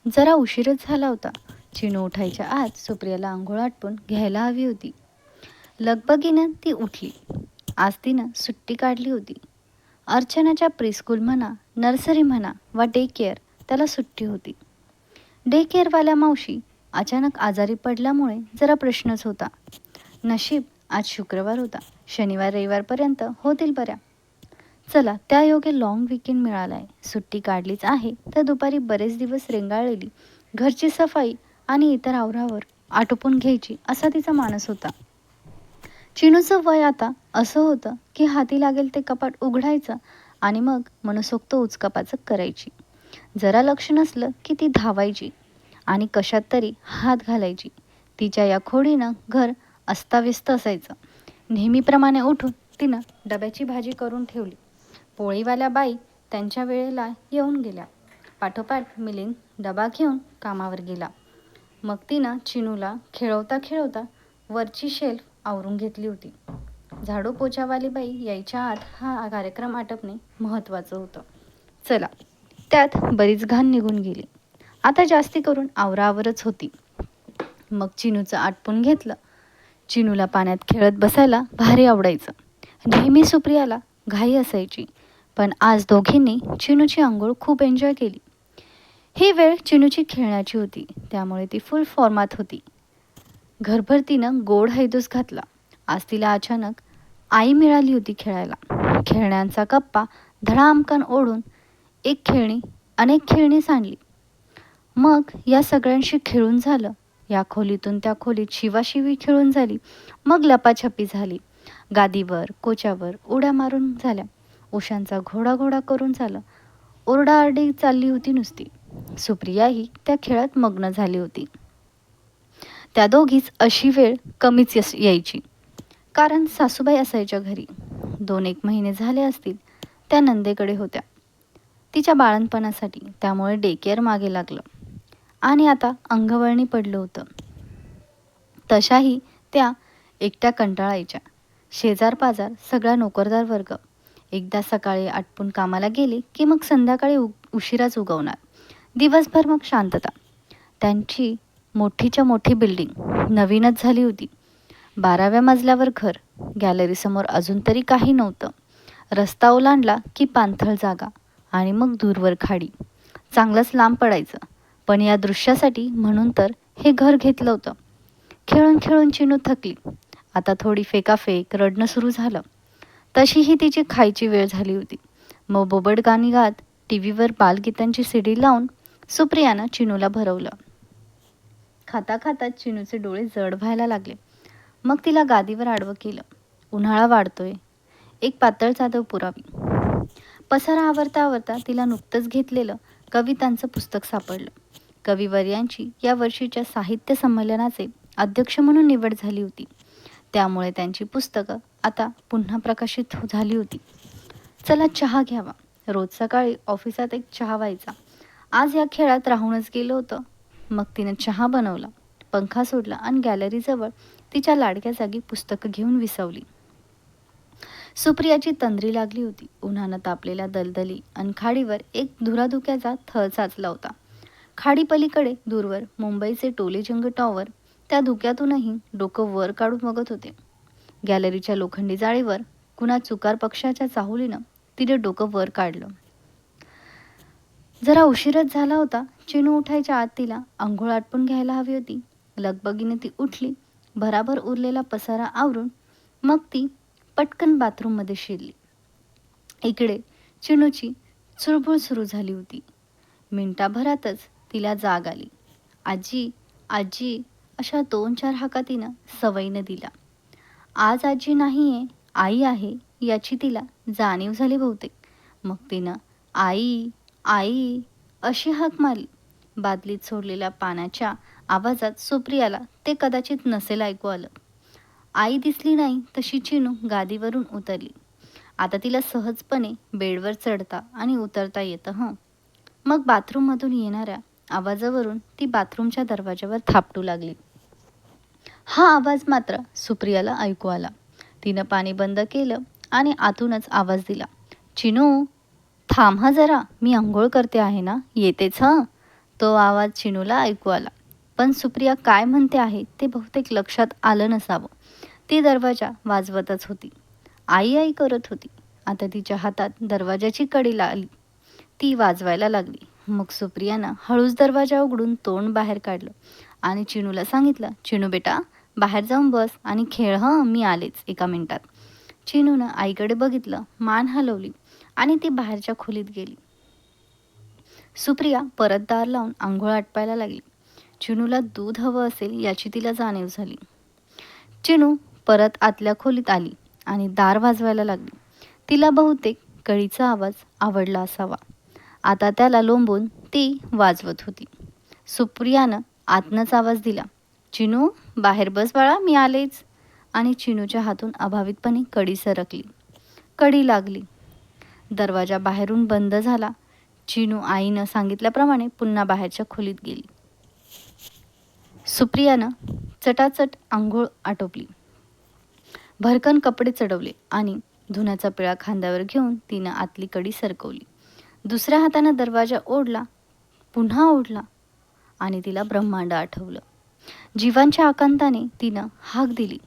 जरा उशीरच झाला होता. चिनू उठायच्या आत सुप्रियाला आंघोळ आटपून घ्यायला हवी होती. लगबगीनं ती उठली. आज तिनं सुट्टी काढली होती. अर्चनाच्या प्रीस्कूल म्हणा, नर्सरी म्हणा वा डे केअर, त्याला सुट्टी होती. डे केअरवाल्या मावशी अचानक आजारी पडल्यामुळे जरा प्रश्नच होता. नशीब आज शुक्रवार होता. शनिवार रविवारपर्यंत होतील बऱ्या. चला, त्या योगे लॉंग वीकेंड मिळाला आहे. सुट्टी काढलीच आहे तर दुपारी बरेच दिवस रेंगाळलेली घरची सफाई आणि इतर आवरावर आटोपून घ्यायची असा तिचा मानस होता. चिनूचं वय आता असं होतं की हाती लागेल ते कपाट उघडायचं आणि मग मनसोक्त उचकापाचक करायची. जरा लक्ष नसलं की ती धावायची आणि कशात तरी हात घालायची. तिच्या या खोडीनं घर अस्ताव्यस्त असायचं. नेहमीप्रमाणे उठून तिनं डब्याची भाजी करून ठेवली. पोळीवाल्या बाई त्यांच्या वेळेला येऊन गेल्या. पाठोपाठ मिलिंद डबा घेऊन कामावर गेला. मग तिनं चिनूला खेळवता खेळवता वरची शेल्फ आवरून घेतली होती. झाडू पोछावाली बाई यायच्या आत हा कार्यक्रम आटपणे महत्त्वाचं होतं. चला, त्यात बरीच घाण निघून गेली. आता जास्ती करून आवरावरच होती. मग चिनूचं आटपून घेतलं. चिनूला पाण्यात खेळत बसायला भारी आवडायचं. नेहमी सुप्रियाला घाई असायची, पण आज दोघींनी चिनूची आंघोळ खूप एन्जॉय केली. ही वेळ चिनूची खेळण्याची होती, त्यामुळे ती फुल फॉर्मात होती. घरभर तिनं गोड हैदूस घातला. आज तिला अचानक आई मिळाली होती खेळायला. खेळण्यांचा कप्पा धडामकन ओढून अनेक खेळणी सांडली. मग या सगळ्यांशी खेळून झालं. या खोलीतून त्या खोलीत शिवाशिवी खेळून झाली. मग लपाछपी झाली. गादीवर कोच्यावर उड्या मारून झाल्या. उशांचा घोडा करून झालं. ओरडाआरडी चालली होती नुसती. सुप्रियाही त्या खेळात मग्न झाली होती. त्या दोघीच अशी वेळ कमीच यायची, कारण सासूबाई असायच्या घरी. 2-1 महिने झाले असतील त्या नंदेकडे होत्या तिच्या बाळणपणासाठी. त्यामुळे डे केअर मागे लागलं आणि आता अंगवळणी पडलं होतं. तशाही त्या एकट्या कंटाळायच्या. शेजार-पाजार सगळा नोकरदार वर्ग एकदा सकाळी आटपून कामाला गेले की मग संध्याकाळी उशिराच उगवणार. दिवसभर मग शांतता. त्यांची मोठीच्या मोठी बिल्डिंग नवीनच झाली होती. 12व्या मजल्यावर घर. गॅलरीसमोर अजून तरी काही नव्हतं. रस्ता ओलांडला की पाणथळ जागा आणि मग दूरवर खाडी. चांगलंच लांब पडायचं. पण या दृश्यासाठी म्हणून तर हे घर घेतलं होतं. खेळून खेळून चिनू थकली. आता थोडी फेकाफेक, रडणं सुरू झालं. तशीही तिची खायची वेळ झाली होती. मग बोबड गाणी गात टीव्हीवर बालगीतांची सीडी लावून सुप्रियानं चिनूला भरवलं. खाता खाता चिनूचे डोळे जड व्हायला लागले. मग तिला गादीवर आडवं केलं. उन्हाळा वाढतोय, एक पातळ चादर पुरावी. पसारा आवरता आवरता तिला नुकतंच घेतलेलं कवितांचं पुस्तक सापडलं. कविवर्यांची या वर्षीच्या साहित्य संमेलनाचे अध्यक्ष म्हणून निवड झाली होती. त्यामुळे त्यांची पुस्तकं आता पुन्हा प्रकाशित झाली होती. चला, चहा घ्यावा. रोज सकाळी ऑफिसात एक चहा व्हायचा. आज या खेळात राहूनच गेलं होतं. मग तिनं चहा बनवला, पंखा सोडला आणि गॅलरीजवळ तिच्या लाडक्या जागी पुस्तकं घेऊन विसावली. सुप्रियाची तंद्री लागली होती. उन्हानं तापलेल्या दलदली आणि खाडीवर एक धुराधुक्याचा थर साचला होता. खाडीपलीकडे दूरवर मुंबईचे टोलेजंग टॉवर त्या धुक्यातूनही डोकं वर काढून बघत होते. गॅलरीच्या लोखंडी जाळीवर कुणा चुकार पक्षाच्या चाहुलीनं तिने डोकं वर काढलं. जरा उशीरच झाला होता. चिनू उठायच्या आत तिला आंघोळ आटपून घ्यायला हवी होती. लगबगीने ती उठली. भराभर उरलेला पसारा आवरून मग ती पटकन बाथरूममध्ये शिरली. इकडे चिनूची चुळबुळ सुरू झाली होती. मिनिटाभरातच तिला जाग आली. आजी, आजी अशा 2-4 हाका तिनं सवयीनं दिला. आज आजी नाहीये, आई आहे याची तिला जाणीव झाली बहुतेक. मग तिनं आई, आई अशी हाक मारली. बादलीत सोडलेल्या पाण्याच्या आवाजात सुप्रियाला ते कदाचित नसेल ऐकू आलं. आई दिसली नाही तशी चिनू गादीवरून उतरली. आता तिला सहजपणे बेडवर चढता आणि उतरता येतं. मग बाथरूममधून येणाऱ्या आवाजावरून ती बाथरूमच्या दरवाजावर थापटू लागली. हा आवाज मात्र सुप्रियाला ऐकू आला. तिनं पाणी बंद केलं आणि आतूनच आवाज दिला, चिनू थांब जरा, मी आंघोळ करते आहे ना, येतेच तो आवाज चिनूला ऐकू आला, पण सुप्रिया काय म्हणते आहे ते बहुतेक लक्षात आलं नसावं. ती दरवाजा वाजवतच होती. आई आई करत होती. आता तिच्या हातात दरवाजाची कडी आली. ती वाजवायला लागली. मग सुप्रियानं हळूच दरवाजा उघडून तोंड बाहेर काढलं आणि चिनूला सांगितलं, चिनू बेटा, बाहेर जाऊन बस आणि खेळ, हं, मी आलेच एका मिनिटात. चिनूनं आईकडे बघितलं, मान हलवली आणि ती बाहेरच्या खोलीत गेली. सुप्रिया परत दार लावून आंघोळ आटपायला लागली. चिनूला दूध हवं असेल याची तिला जाणीव झाली. चिनू परत आतल्या खोलीत आली आणि दार वाजवायला लागली. तिला बहुतेक कळीचा आवाज आवडला असावा. आता त्याला लोंबून ती वाजवत होती. सुप्रियानं आतनंच आवाज दिला, चिनू, बाहेर बस बाळा, मी आलेच. आणि चिनूच्या हातून अभावितपणे कडी सरकली. कडी लागली. दरवाजा बाहेरून बंद झाला. चिनू आईनं सांगितल्याप्रमाणे पुन्हा बाहेरच्या खोलीत गेली. सुप्रियानं चटाचट आंघोळ आटोपली. भरकन कपडे चढवले आणि धुण्याचा पिळा खांद्यावर घेऊन तिनं आतली कडी सरकवली. दुसऱ्या हातानं दरवाजा ओढला, पुन्हा ओढला आणि तिला ब्रह्मांड आठवलं. जीवांच्या आकांताने तिनं हाक दिली,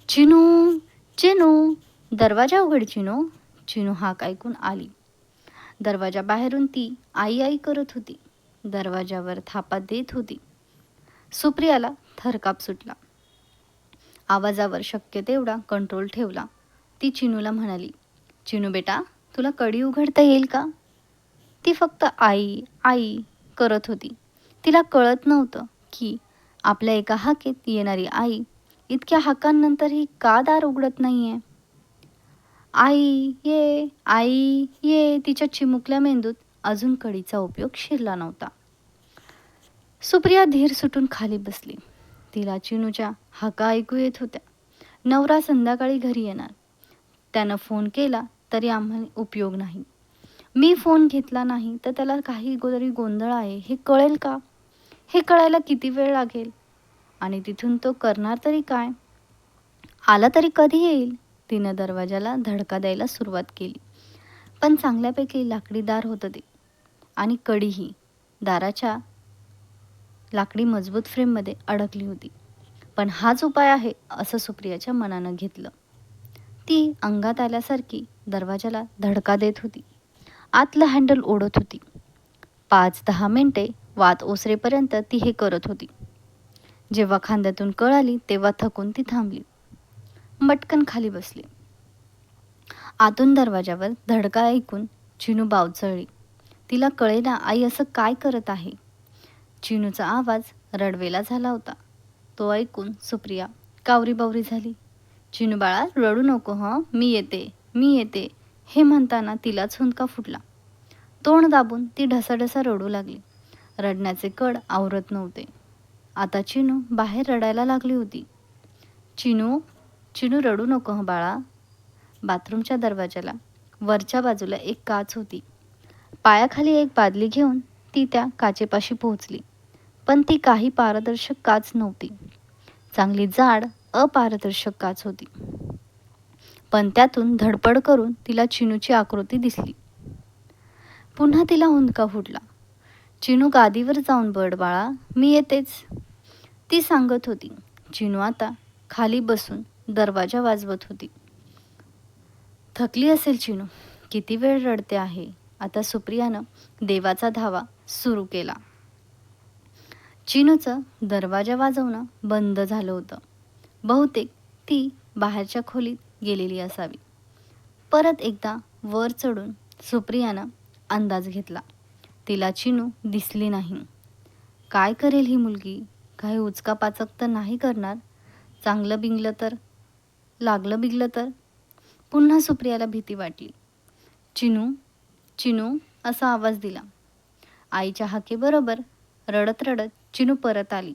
चिनू, चिनू, दरवाजा उघड चिनू. चिनू हाक ऐकून आली. दरवाजा बाहेरून ती आई आई करत होती. दरवाजावर थापा देत होती. सुप्रियाला थरकाप सुटला. आवाजावर शक्य तेवढा कंट्रोल ठेवला. ती चिनूला म्हणाली, चिनू बेटा, तुला कडी उघडता येईल का? ती फक्त आई आई करत होती. तिला कळत नव्हतं की आपल्या एका हाकेत येणारी आई इतक्या हाकांनंतरही का दार उघडत नाहीये. आई ये, तिच्या चिमुकल्या मेंदूत अजून कडीचा उपयोग शिरला नव्हता. सुप्रिया धीर सुटून खाली बसली. तिला चिनूच्या हाका ऐकू येत होत्या. नवरा संध्याकाळी घरी येणार. त्यानं फोन केला तरी आम्हाला उपयोग नाही. मी फोन घेतला नाही तर त्याला काही तरी गोंधळ आहे हे कळेल का? हे कळायला किती वेळ लागेल? आणि तिथून तो करणार तरी काय? आला तरी कधी येईल? तिनं दरवाजाला धडका द्यायला सुरुवात केली. पण चांगल्यापैकी लाकडी दार होतं ते आणि कडीही दाराच्या लाकडी मजबूत फ्रेममध्ये अडकली होती. पण हाच उपाय आहे असं सुप्रियाच्या मनानं घेतलं. ती अंगात आल्यासारखी दरवाजाला धडका देत होती. आतलं हँडल ओढत होती. 5-10 मिनिटे वात ओसरेपर्यंत ती हे करत होती. जेव्हा खांद्यातून कळ आली तेव्हा थकून ती थांबली. मटकन खाली बसली. आतून दरवाजावर धडका ऐकून चिनू बावचळली. तिला कळेना आई असं काय करत आहे. चिनूचा आवाज रडवेला झाला होता. तो ऐकून सुप्रिया कावरीबावरी झाली. चिनू बाळा, रडू नको, हं, मी येते हे म्हणताना तिलाच हुंदका फुटला. तोंड दाबून ती ढसाढसा रडू लागली. रडण्याचे कड आवरत नव्हते. आता चिनू बाहेर रडायला लागली होती. चिनू, चिनू, रडू नको हं बाळा. बाथरूमच्या दरवाजाला वरच्या बाजूला एक काच होती. पायाखाली एक बादली घेऊन ती त्या काचेपाशी पोहोचली. पण ती काही पारदर्शक काच नव्हती. चांगली जाड अपारदर्शक काच होती. पण त्यातून धडपड करून तिला चिनूची आकृती दिसली. पुन्हा तिला हुंदका फुटला. चिनू, गादीवर जाऊन बड बाळा, मी येतेच, ती सांगत होती. चिनू आता खाली बसून दरवाजा वाजवत होती. थकली असेल चिनू, किती वेळ रडते आहे. आता सुप्रियानं देवाचा धावा सुरू केला. चिनूचं दरवाजा वाजवणं बंद झालं होतं. बहुतेक ती बाहेरच्या खोलीत गेलेली असावी. परत एकदा वर चढून सुप्रियानं अंदाज घेतला. तिला चिनू दिसली नाही. काय करेल ही मुलगी? काही उचकापाचक तर नाही करणार? चांगलं बिंगलं तर, लागलं बिगलं तर? पुन्हा सुप्रियाला भीती वाटली. चिनू, चिनू असा आवाज दिला. आईच्या हाकेबरोबर रडत रडत चिनू परत आली.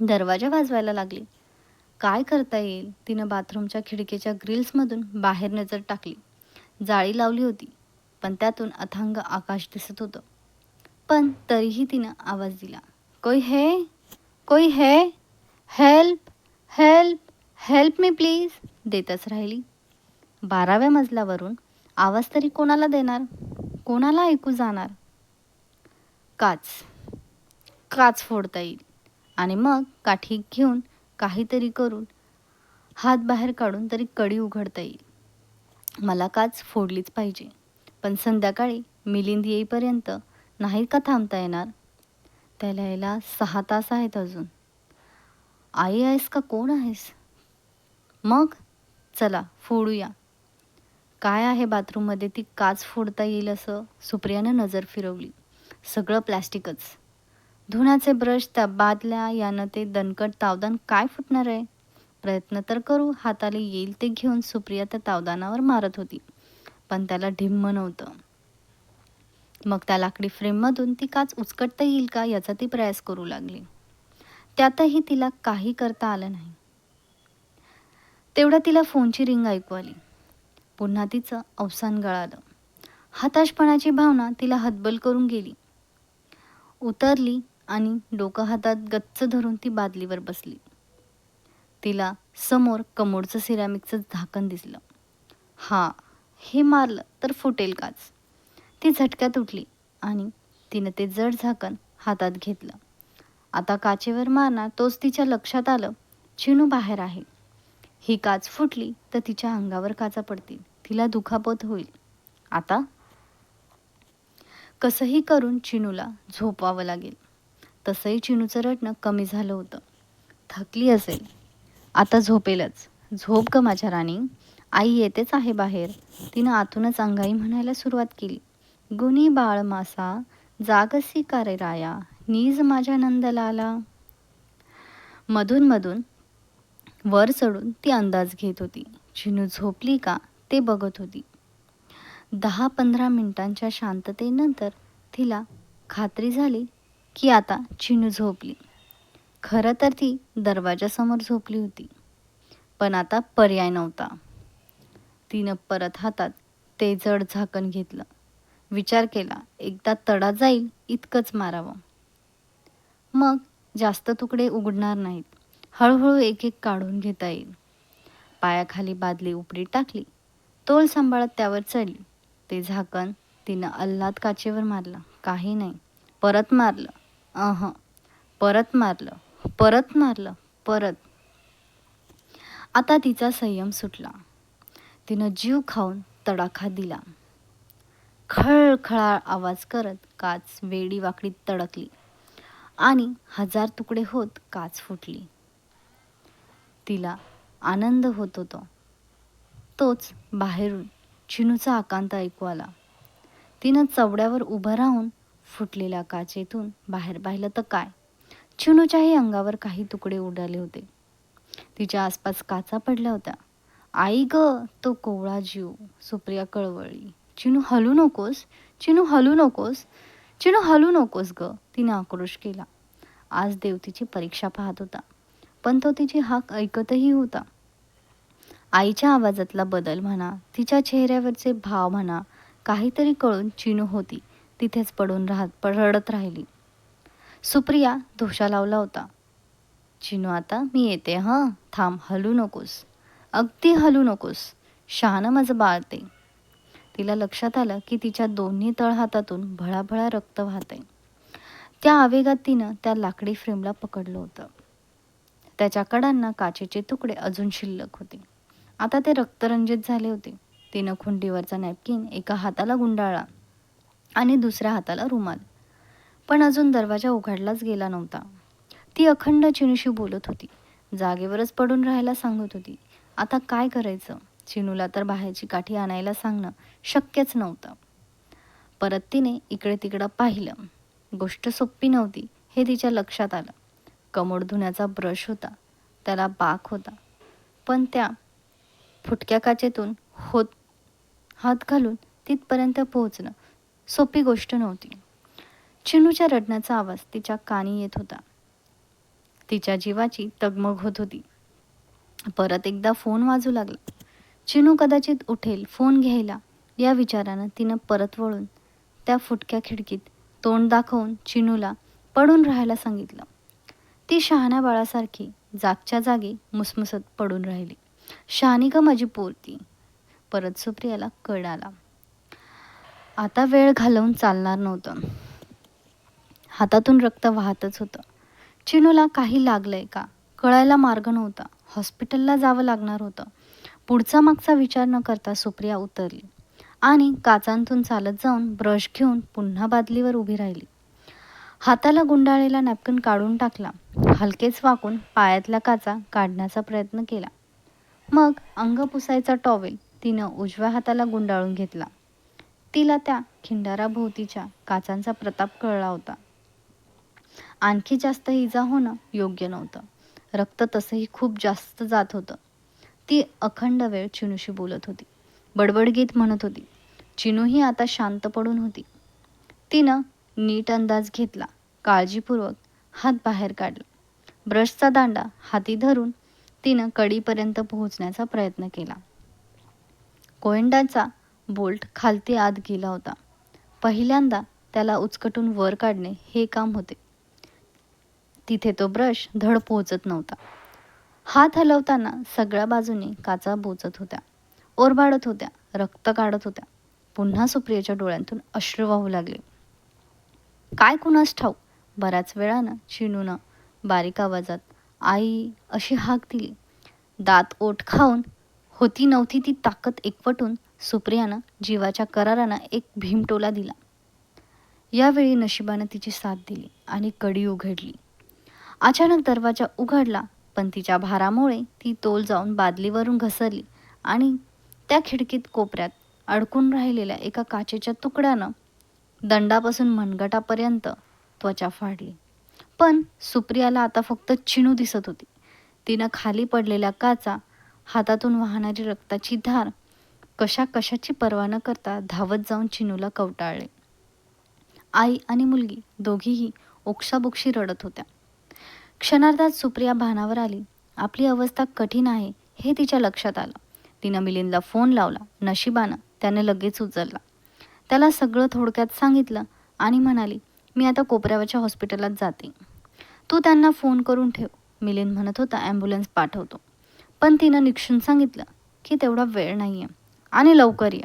दरवाजा वाजवायला लागली. काय करता येईल? तिनं बाथरूमच्या खिडकीच्या ग्रिल्समधून बाहेर नजर टाकली. जाळी लावली होती, पण त्यातून अथांग आकाश दिसत होतं. पण तरीही तिनं आवाज दिला, कोई है? कोई है? Help, help, help me please, देतच राहिली. 12व्या मजल्यावरून आवाज तरी कोणाला देणार? कोणाला ऐकू जाणार? काच काच फोडता येईल. आणि मग काठी घेऊन काहीतरी करून हात बाहेर काढून तरी कडी उघडता येईल. मला काच फोडलीच पाहिजे. पण संध्याकाळी मिलिंद येईपर्यंत नाही का थांबता येणार? त्याला यायला 6 तास आहेत अजून. आई आहेस का कोण आहेस? मग चला फोडूया. काय आहे बाथरूममध्ये ती काच फोडता येईल असं? सुप्रियानं नजर फिरवली. सगळं प्लॅस्टिकच. धुण्याचे ब्रश, त्या बादल्या, यानं ते दणकट तावदान काय फुटणार आहे? प्रयत्न तर करू. हाताला येईल ते घेऊन सुप्रिया त्या तावदानावर मारत होती. पण त्याला ढिम्म नव्हतं. मग त्या लाकडी फ्रेममधून ती काच उचकटता येईल का याचा ती प्रयास करू लागली. त्यातही तिला काही करता आलं नाही. तेवढ्या तिला फोनची रिंग ऐकू आली. पुन्हा तिचं अवसान गळालं. हताशपणाची भावना तिला हतबल करून गेली. उतरली आणि डोकं हातात गच्च धरून ती बादलीवर बसली. तिला समोर कमोडचं सिरॅमिकचं झाकण दिसलं. हे मारलं तर फुटेल काच. ती झटक्यात उठली आणि तिनं ते जड झाकण हातात घेतलं. आता काचेवर मारणार तोच तिच्या लक्षात आलं, चिनू बाहेर आहे. ही काच फुटली तर तिच्या अंगावर काचा पडतील. तिला दुखापत होईल. आता कसंही करून चिनूला झोपवावं लागेल. तसंही चिनूचं रडणं कमी झालं होतं. थकली असेल. आता झोपेलच. झोप ग माझ्या राणी. आई येतेच आहे बाहेर. तिनं आतूनच अंगाई म्हणायला सुरुवात केली. गुणी बाळ मासा, जागसी का रे राया, नीज माझ्या नंदलाला. मधून मधून वर चढून ती अंदाज घेत होती. चिनू झोपली का ते बघत होती. 10-15 मिनिटांच्या शांततेनंतर तिला खात्री झाली की आता चिनू झोपली. खरं तर ती दरवाजासमोर झोपली होती. पण आता पर्याय नव्हता. तिनं परत हातात ते जड झाकण घेतलं. विचार केला, एकदा तडा जाईल इतकंच मारावं. मग जास्त तुकडे उघडणार नाहीत. हळूहळू एक एक काढून घेता येईल. पायाखाली बादली उपडी टाकली. तोल सांभाळत त्यावर चढली. ते झाकण तिनं अल्लाद काचेवर मारलं. काही नाही. परत मारलं. परत मारलं. परत मारलं. परत. आता तिचा संयम सुटला. तिनं जीव खाऊन तडाखा दिला. खळखळाळ आवाज करत काच वेडी वाकडी तडकली आणि 1000 तुकडे होत काच फुटली. तिला आनंद होत होता. तोच बाहेरून चिनूचा आकांत ऐकू आला. तिनं चवड्यावर उभं राहून फुटलेल्या काचेतून बाहेर पाहिलं तर काय, चिनूच्याही अंगावर काही तुकडे उडाले होते. तिच्या आसपास काचा पडल्या होत्या. आई ग, तो कोवळा जीव. सुप्रिया कळवळली. चिनू हलू नकोस, चिनू हलू नकोस, चिनू हलू नकोस ग. तिने आक्रोश केला. आज देव तिची परीक्षा पाहत होता. पण तो तिची हाक ऐकतही होता. आईच्या आवाजातला बदल म्हणा, तिच्या चेहऱ्यावरचे भाव म्हणा, काहीतरी कळून चिनू होती तिथेच रडत राहिली. सुप्रिया धोशा लावला होता. चिनू आता मी येते थांब, हलू नकोस, अगदी हलू नकोस, शहाणं माझं बाळ ते. तिला लक्षात आलं की तिच्या दोन्ही तळहातातून भळाभळा रक्त वाहतंय. त्या आवेगात तिनं त्या लाकडी फ्रेमला पकडलं होतं. त्याच्या कडांना काचेचे तुकडे अजून शिल्लक होते. आता ते रक्तरंजित झाले होते. तिनं खुंटीवरचा नॅपकिन एका हाताला गुंडाळला आणि दुसऱ्या हाताला रुमाल. पण अजून दरवाजा उघडलाच गेला नव्हता. ती अखंड चिनूशी बोलत होती. जागेवरच पडून राहायला सांगत होती. आता काय करायचं? चिनूला तर बाहेरची काठी आणायला सांगणं शक्यच नव्हतं. परत तिने इकडे तिकडं पाहिलं. गोष्ट सोपी नव्हती हे तिच्या लक्षात आलं. कमोड धुण्याचा ब्रश होता. त्याला बाक होता. पण त्या फुटक्या काचेतून हात घालून तिथपर्यंत पोहोचणं सोपी गोष्ट नव्हती. चिनूच्या रडण्याचा आवाज तिच्या कानी येत होता. तिच्या जीवाची तगमग होत होती. परत एकदा फोन वाजू लागला. चिनू कदाचित उठेल फोन घ्यायला या विचारानं तिनं परत वळून त्या फुटक्या खिडकीत तोंड दाखवून चिनूला पडून राहायला सांगितलं. ती शहाण्या बाळासारखी जागच्या जागी मुसमुसत पडून राहिली. शहाणी का माझी पोरती. परत सुप्रियाला कळ आला. आता वेळ घालवून चालणार नव्हतं. हातातून रक्त वाहतच होतं. चिनूला काही लागलंय का कळायला मार्ग नव्हता. हॉस्पिटलला जावं लागणार होतं. पुढचा मागचा विचार न करता सुप्रिया उतरली आणि काचांतून चालत जाऊन ब्रश घेऊन पुन्हा बादलीवर उभी राहिली. हाताला गुंडाळलेला नॅपकिन काढून टाकला. हलकेच वाकून पायातल्या काचा काढण्याचा प्रयत्न केला. मग अंग पुसायचा टॉवेल तिनं उजव्या हाताला गुंडाळून घेतला. तिला त्या खिंडाराभोवतीच्या काचांचा प्रताप कळला होता. आणखी जास्त इजा होणं योग्य नव्हतं. रक्त तसंही खूप जास्त जात होतं. ती अखंड वेळ चिनूशी बोलत होती. बडबड गीत म्हणत होती. चिनूही आता शांत पडून होती. तिनं नीट अंदाज घेतला. काळजीपूर्वक हात बाहेर काढला. ब्रशचा दांडा हाती धरून तिनं कडीपर्यंत पोहोचण्याचा प्रयत्न केला. कोयंडाचा बोल्ट खालती आत गेला होता. पहिल्यांदा त्याला उचकटून वर काढणे हे काम होते. तिथे तो ब्रश धड पोहोचत नव्हता. हात हलवताना सगळ्या बाजूने काचा बोचत होत्या, ओरबाडत होत्या, रक्त काढत होत्या. पुन्हा सुप्रियेच्या डोळ्यांतून अश्रू वाहू लागले. काय कुणास ठाऊक. बऱ्याच वेळानं चिनूनं बारीक आवाजात आई अशी हाक दिली. दात ओठ खाऊन होती नव्हती ती ताकद एकवटून सुप्रियानं जीवाच्या करारानं एक भीमटोला दिला. यावेळी नशिबानं तिची साथ दिली आणि कडी उघडली. अचानक दरवाजा उघडला, पण तिच्या भारामुळे ती तोल जाऊन बादलीवरून घसरली आणि त्या खिडकीत कोपऱ्यात अडकून राहिलेल्या एका काचेच्या तुकड्यानं दंडापासून मनगटापर्यंत त्वचा फाडली. पण सुप्रियाला आता फक्त चिनू दिसत होती. तिनं खाली पडलेल्या काचा, हातातून वाहणारी रक्ताची धार कशाची पर्वा न करता धावत जाऊन चिनूला कवटाळले. आई आणि मुलगी दोघीही ओक्साबोक्शी रडत होत्या. क्षणार्धात सुप्रिया भानावर आली. आपली अवस्था कठीण आहे हे तिच्या लक्षात आलं. तिनं मिलिंदला फोन लावला. नशिबानं त्याने लगेच उचलला. त्याला सगळं थोडक्यात सांगितलं आणि म्हणाली, मी आता कोपऱ्यावरच्या हॉस्पिटलात जाते. तू त्यांना फोन करून ठेव. मिलिंद म्हणत होता ॲम्ब्युलन्स पाठवतो. पण तिनं निक्षून सांगितलं की तेवढा वेळ नाही आहे आणि लवकर ये.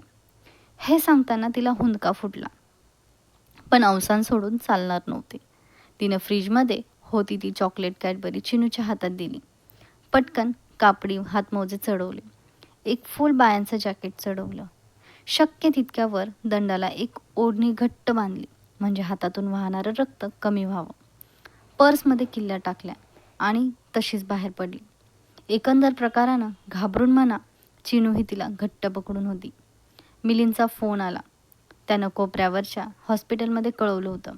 हे सांगताना तिला हुंदका फुटला. पण अवसान सोडून चालणार नव्हते. तिनं फ्रीजमध्ये होती ती चॉकलेट कॅडबरी चिनूच्या हातात दिली. पटकन कापडी हातमोजे चढवले. एक फुल बायांचं जॅकेट चढवलं. शक्य तितक्यावर दंडाला एक ओढणी घट्ट बांधली, म्हणजे हातातून वाहणारं रक्त कमी व्हावं. पर्समध्ये किल्ल्या टाकल्या आणि तशीच बाहेर पडली. एकंदर प्रकारानं घाबरून म्हणा चिनूही तिला घट्ट पकडून होती. मिलिंदचा फोन आला. त्यानं कोपऱ्यावरच्या हॉस्पिटलमध्ये कळवलं होतं.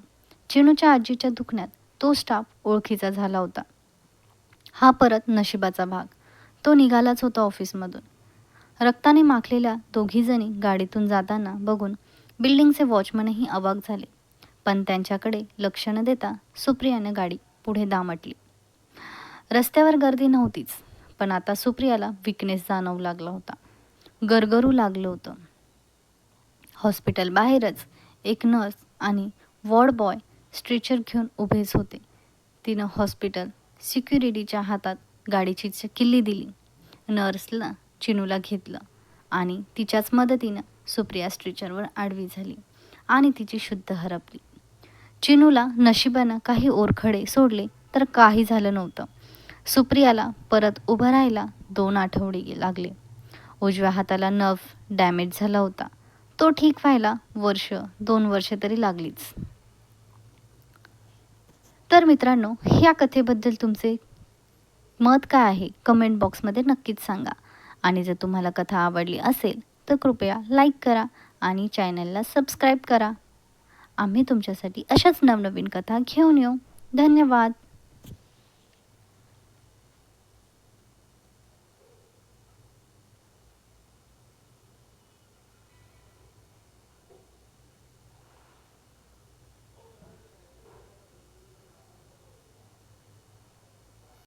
चिनूच्या आजीच्या दुखण्यात तो स्टाफ ओळखीचा झाला होता. हा परत नशिबाचा भाग. तो निघालाच होता ऑफिसमधून. रक्ताने माखलेल्या दोघीजणी गाडीतून जाताना बघून बिल्डिंगचे वॉचमनही अवाक झाले. पण त्यांच्याकडे लक्ष न देता सुप्रियानं गाडी पुढे दामटली. रस्त्यावर गर्दी नव्हतीच, पण आता सुप्रियाला विकनेस जाणवू लागला होता. गरगरू लागलं होतं. हॉस्पिटल बाहेरच एक नर्स आणि वॉर्ड बॉय स्ट्रेचर घेऊन उभेच होते. तिनं हॉस्पिटल सिक्युरिटीच्या हातात गाडीची किल्ली दिली. नर्सला चिनूला घेतलं आणि तिच्याच मदतीनं सुप्रिया स्ट्रेचरवर आडवी झाली आणि तिची शुद्ध हरपली. चिनूला नशिबानं काही ओरखडे सोडले तर काही झालं नव्हतं. सुप्रियाला परत उभं राहायला 2 आठवडे लागले. उजव्या हाताला नर्व्ह डॅमेज झाला होता. तो ठीक व्हायला 1-2 वर्षे तरी लागलीच. तर मित्रांनो, ह्या कथेबद्दल तुमचे मत काय आहे कमेंट बॉक्समध्ये नक्कीच सांगा. आणि जर तुम्हाला कथा आवडली असेल तर कृपया लाईक करा आणि चॅनलला सबस्क्राईब करा. आम्ही तुमच्यासाठी अशाच नवनवीन कथा घेऊन येऊ. धन्यवाद.